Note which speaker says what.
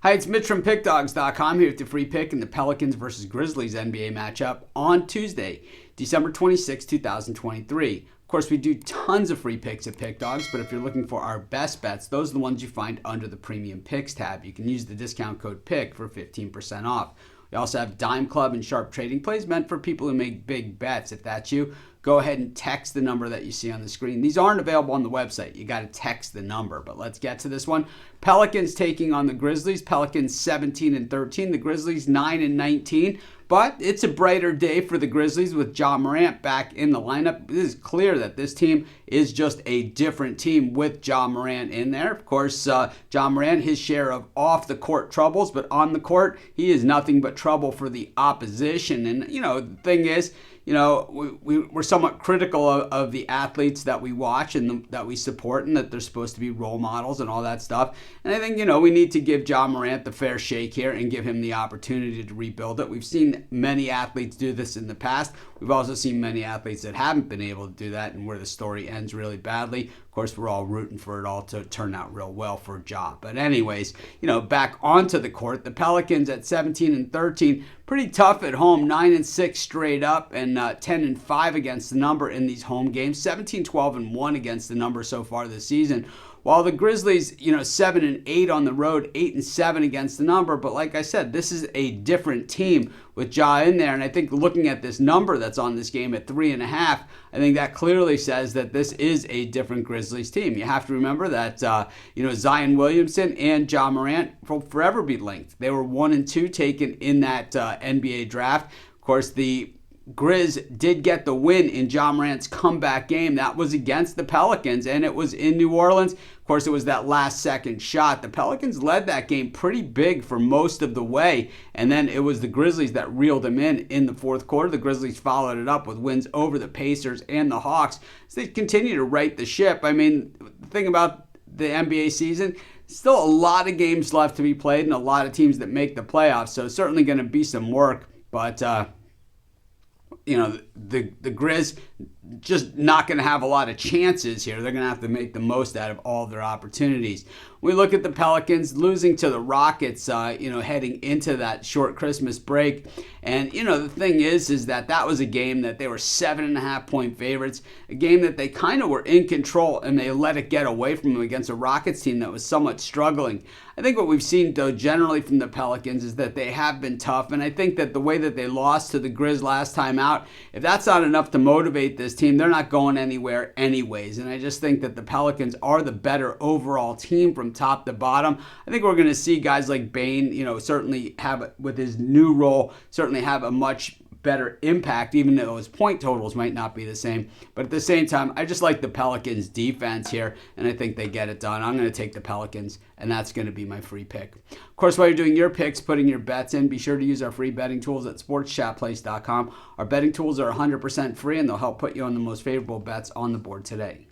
Speaker 1: Hi, it's Mitch from Pickdawgz.com here with the free pick in the Pelicans versus Grizzlies NBA matchup on Tuesday, December 26, 2023. Of course, we do tons of free picks at Pickdawgz, but if you're looking for our best bets, those are the ones you find under the Premium Picks tab. You can use the discount code PICK for 15% off. We also have Dime Club and Sharp Trading Plays meant for people who make big bets. If that's you, go ahead and text the number that you see on the screen. These aren't available on the website. You got to text the number. But let's get to this one. Pelicans taking on the Grizzlies. Pelicans 17-13. The Grizzlies 9-19. But it's a brighter day for the Grizzlies with Ja Morant back in the lineup. It is clear that this team is just a different team with Ja Morant in there. Of course, Ja Morant, his share of off-the-court troubles, but on the court, he is nothing but trouble for the opposition. And, the thing is, we're somewhat critical of the athletes that we watch and that we support and that they're supposed to be role models and all that stuff. And I think, we need to give Ja Morant the fair shake here and give him the opportunity to rebuild it. We've seen many athletes do this in the past. We've also seen many athletes that haven't been able to do that and where the story ends really badly. Of course, we're all rooting for it all to turn out real well for Ja. But anyways, back onto the court, the Pelicans at 17-13, pretty tough at home, 9-6 straight up and 10-5 against the number in these home games, 17-12-1 against the number so far this season. While the Grizzlies, 7-8 on the road, 8-7 against the number. But like I said, this is a different team with Ja in there. And I think looking at this number that's on this game at 3.5, I think that clearly says that this is a different Grizzlies team. You have to remember that, Zion Williamson and Ja Morant will forever be linked. They were 1 and 2 taken in that NBA draft. Of course, the Grizz did get the win in Ja Morant's comeback game. That was against the Pelicans, and it was in New Orleans. Of course, it was that last-second shot. The Pelicans led that game pretty big for most of the way, and then it was the Grizzlies that reeled them in the fourth quarter. The Grizzlies followed it up with wins over the Pacers and the Hawks. So they continue to right the ship. I mean, the thing about the NBA season, still a lot of games left to be played and a lot of teams that make the playoffs, so certainly going to be some work, but the Grizz just not going to have a lot of chances here. They're going to have to make the most out of all of their opportunities. We look at the Pelicans losing to the Rockets, heading into that short Christmas break. And, the thing is that was a game that they were 7.5-point favorites, a game that they kind of were in control and they let it get away from them against a Rockets team that was somewhat struggling. I think what we've seen, though, generally from the Pelicans is that they have been tough. And I think that the way that they lost to the Grizz last time out, if that's not enough to motivate this team, they're not going anywhere anyways. And I just think that the Pelicans are the better overall team from top to bottom. I think we're going to see guys like Bane, certainly have, with his new role, certainly have a much better impact, even though his point totals might not be the same. But at the same time, I just like the Pelicans defense here, and I think they get it done. I'm going to take the Pelicans, and that's going to be my free pick. Of course, while you're doing your picks, putting your bets in, be sure to use our free betting tools at sportschatplace.com. Our betting tools are 100% free, and they'll help put you on the most favorable bets on the board today.